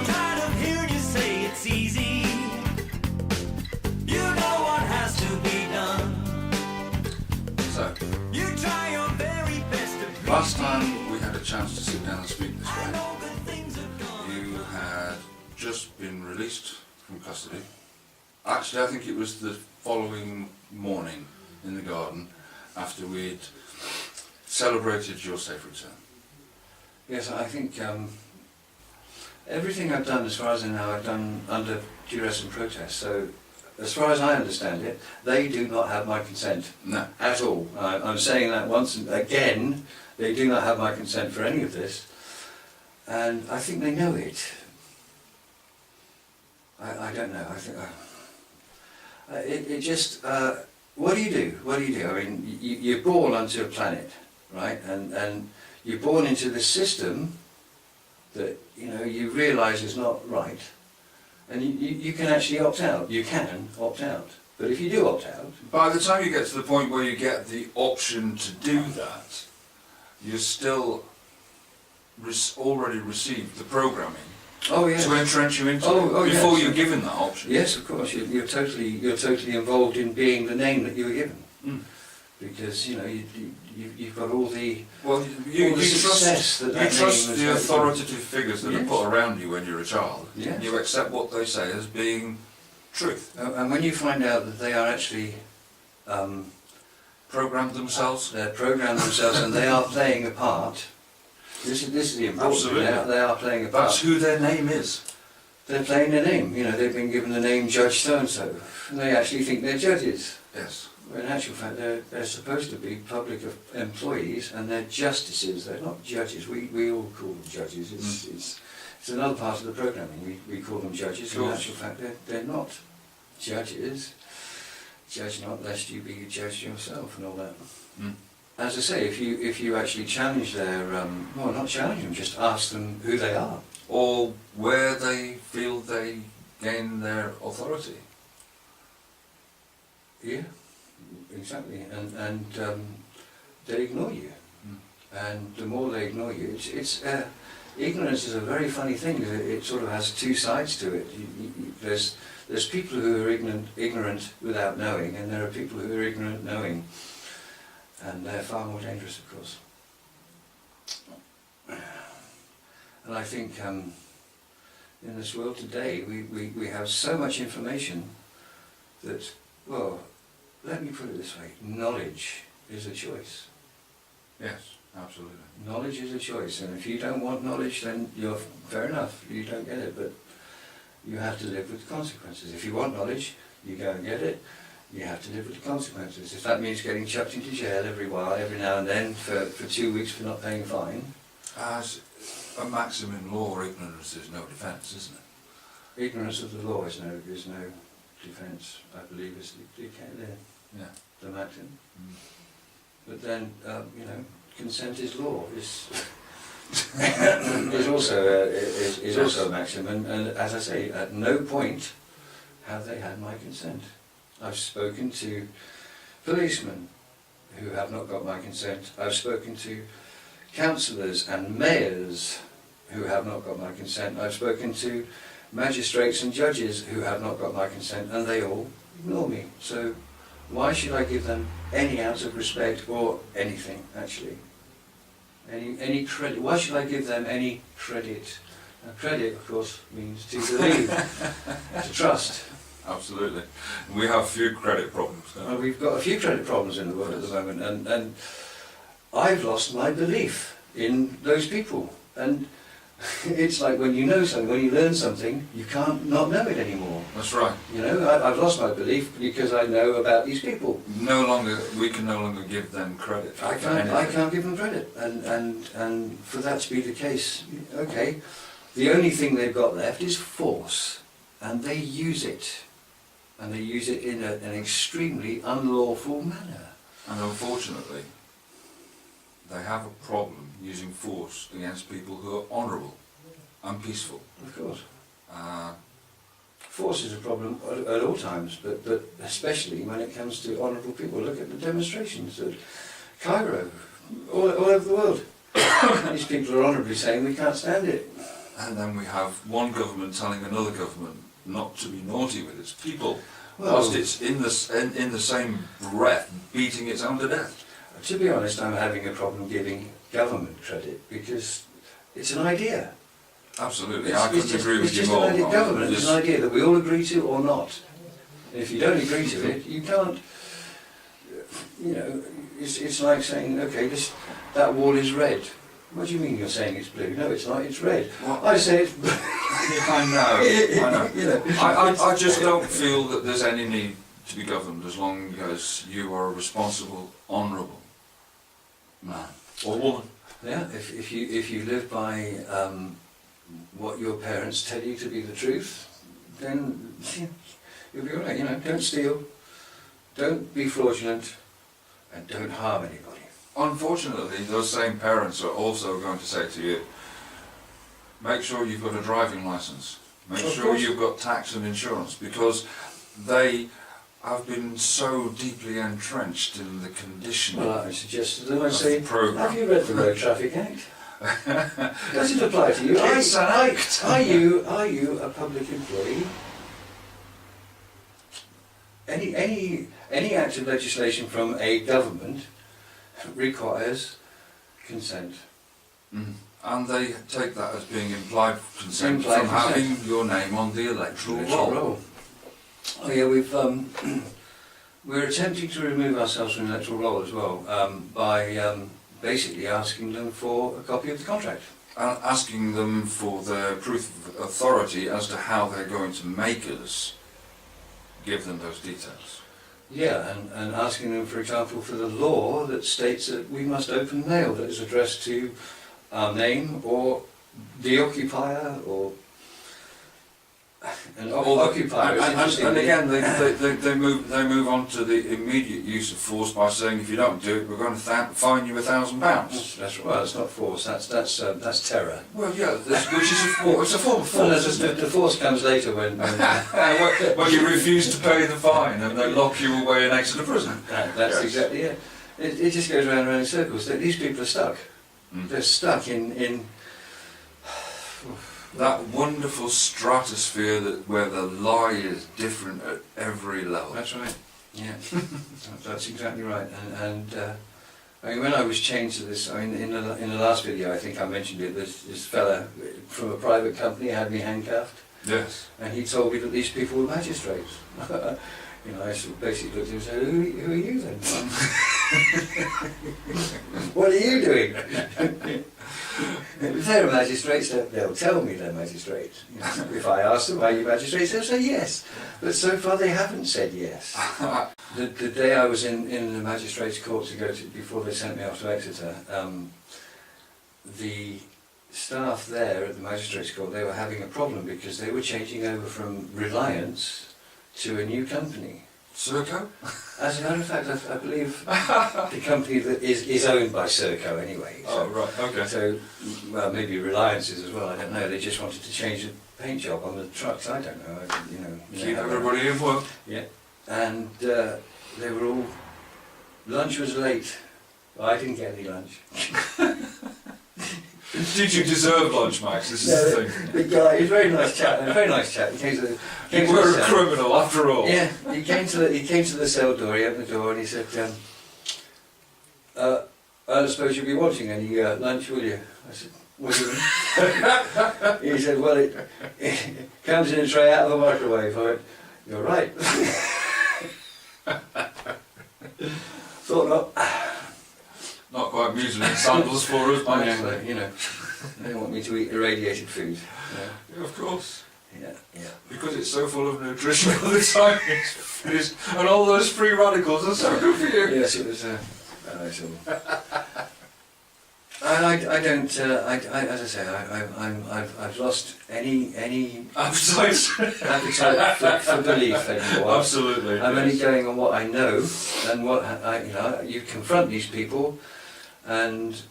tired of hearing you say it's easy. You know what has to be done. So, You try your very best to please last me. time we had a chance to sit down and speak this I way, know good things have gone. you had just been released from custody. Actually, I think it was the following morning in the garden after we'd celebrated your safe return. Yes, I think everything I've done, as far as I know, I've done under duress and protest. So, as far as I understand it, they do not have my consent No. at all. I'm saying that once and again, they do not have my consent for any of this. And I think they know it. I don't know. I think it just. What do you do? What do you do? I mean, you're born onto a planet, right? And you're born into this system that you realise is not right, and you can actually opt out. You can opt out, but if you do opt out, By the time you get to the point where you get the option to do that, you're still already received the programming oh yes, to entrench you into Oh, it before yes. you're given that option. yes, of course, you're totally involved in being the name that you were given, because you've got all the Well, all you the success trust, that you that trust name has the had. authoritative figures that are Yes. put around you when you're a child. Yes. And you accept what they say as being truth. And when you find out that they are actually Programmed themselves. they're programmed themselves and they are playing a part. This is the important thing. Absolutely. They are playing a part. That's who their name is. They're playing their name. They've been given the name Judge so-and-so. And they actually think they're judges. Yes. Well, in actual fact, they're supposed to be public employees and they're justices. They're not judges. We all call them judges. It's another part of the programming. We call them judges. Sure. In actual fact, they're not judges. Judge not lest you be judged yourself and all that. Mm. As I say, if you actually challenge their, well, not challenge them, just ask them who they are. Or where they feel they gain their authority. Yeah, exactly. And they ignore you. And the more they ignore you, ignorance is a very funny thing. It sort of has two sides to it. There's people who are ignorant without knowing, and there are people who are ignorant knowing. And they're far more dangerous, of course. And I think in this world today, we have so much information that, well, let me put it this way, knowledge is a choice. Yes, absolutely. Knowledge is a choice, and if you don't want knowledge, then you're fair enough, you don't get it, but you have to live with the consequences. If you want knowledge, you go and get it, you have to live with the consequences. If that means getting chucked into jail every now and then for 2 weeks for not paying a fine. As a maxim in law, ignorance is no defence, isn't it? Ignorance of the law is no defence, I believe, is the maxim. Mm. But then, consent is law, is also a maxim, and as I say, at no point have they had my consent. I've spoken to policemen who have not got my consent. I've spoken to councillors and mayors who have not got my consent. I've spoken to magistrates and judges who have not got my consent, and they all ignore me. So why should I give them any ounce of respect or anything, actually? Any credit? Why should I give them any credit? Now, credit, of course, means to believe, to trust. Absolutely. We have a few credit problems. Well, we've got a few credit problems in the world at the moment, and I've lost my belief in those people. And it's like when you know something, when you learn something, you can't not know it anymore. That's right. I've lost my belief because I know about these people. We can no longer give them credit. I can't give them credit, and for that to be the case, okay, the only thing they've got left is force, and they use it, and they use it in an extremely unlawful manner. And unfortunately, they have a problem using force against people who are honourable and peaceful. Of course. force is a problem at all times, but especially when it comes to honourable people. Look at the demonstrations at Cairo, all over the world. These people are honourably saying we can't stand it. And then we have one government telling another government not to be naughty with its people, Well, whilst it's in the same breath beating its own to death. to be honest, I'm having a problem giving government credit because it's an idea. Absolutely, I couldn't agree with it's you just more. an idea. Government is an idea that we all agree to or not. And if you don't agree to it, you can't. You know, it's like saying, okay, that wall is red. What do you mean you're saying it's blue? No, it's not. It's red. Well, I say it's blue. I know. You know, I just don't feel that there's any need to be governed as long as you are a responsible, honourable man or woman. Yeah, if you live by what your parents tell you to be the truth, then you'll be alright. You know, don't steal, don't be fraudulent, and don't harm anybody. Unfortunately, those same parents are also going to say to you, make sure you've got a driving licence, make Of sure course. you've got tax and insurance, because they have been so deeply entrenched in the conditioning Well, I suggest to them, I of say, the programme. have you read the Road Traffic Act? Does it apply to you? It's an act. Are you a public employee? Any act of legislation from a government requires consent. And they take that as being implied consent Implied from consent. having your name on the electoral roll. Oh yeah, we're attempting to remove ourselves from the electoral roll as well by basically asking them for a copy of the contract. And asking them for their proof of authority as to how they're going to make us give them those details. Yeah, and asking them, for example, for the law that states that we must open mail that is addressed to our name or the occupier or an occupier. And again, they move on to the immediate use of force by saying, if you don't do it, we're going to fine you £1,000. That's well, it's not force. That's terror. Well, yeah, which is it's a form of Well, force. the force comes later when When you refuse to pay the fine and they lock you away in Exeter prison. that's Yes. exactly it. It just goes round and round in circles. These people are stuck. They're stuck in That wonderful stratosphere where the lie is different at every level. That's right. Yeah, that's exactly right. And I mean, when I was changed to this, I mean, in the last video, I think I mentioned it. This fella from a private company had me handcuffed, Yes. and he told me that these people were magistrates. You know, I sort of basically looked at him and said, "Who are you then? What are you doing?" If they're magistrates, they'll tell me they're magistrates. You know, if I ask them, are you magistrates, they'll say yes. But so far they haven't said yes. The day I was in the magistrates' court to go to, before they sent me off to Exeter, the staff there at the magistrates' court, they were having a problem because they were changing over from Reliance to a new company. Serco? As a matter of fact, I believe the company that is owned by Serco anyway. So, Oh, right, okay. so, well, maybe Reliance is as well, I don't know. They just wanted to change the paint job on the trucks, I don't know. Keep everybody in work. Yeah. And they were all... Lunch was late. Well, I didn't get any lunch. Did you deserve lunch, Max? This is the thing. The guy, he was a very nice chap, He came to the... You were a criminal, after all. Yeah, he came to the cell door, he opened the door and he said, I don't suppose you'll be wanting any lunch, will you? I said, what do you mean? He said, well, it comes in a tray out of the microwave. I went, you're right. Thought not. Not quite music and sandals for us, Max. You know, they don't want me to eat irradiated food. Yeah, of course. Yeah, yeah. Because it's so full of nutrition all the time, and all those free radicals are so good for you. Yes, it was a nice one. I don't. As I say, I've lost any Appetite. appetite for belief anymore. Absolutely. I'm yes. only going on what I know and what you confront these people, and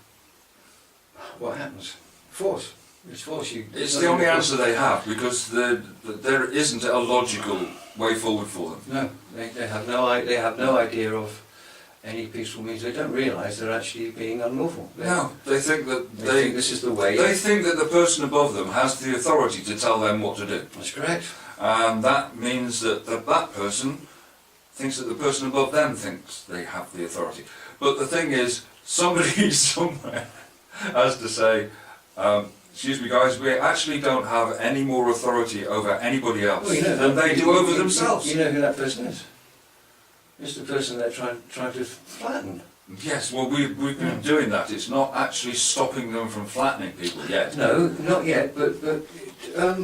what happens? Force. It's force you. It's the only answer they have, because there isn't a logical way forward for them. No, they have no idea of any peaceful means. They don't realise they're actually being unlawful. No, they think that They think this is the way. They think that the person above them has the authority to tell them what to do. That's correct. And that means that that person thinks that the person above them thinks they have the authority. But the thing is, somebody somewhere has to say, excuse me guys, we actually don't have any more authority over anybody else Well, you know, than they do over themselves. You know who that person is? It's the person they're trying to flatten. Yes, well we've been doing that. It's not actually stopping them from flattening people yet. No, not yet, but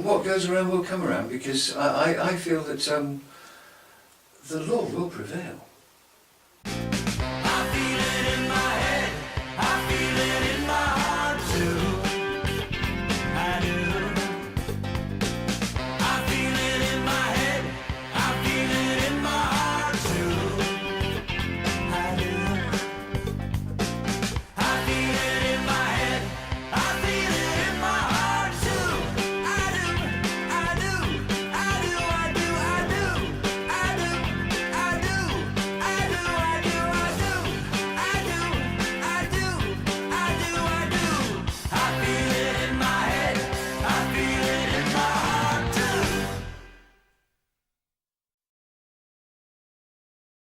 what goes around will come around, because I feel that the law will prevail.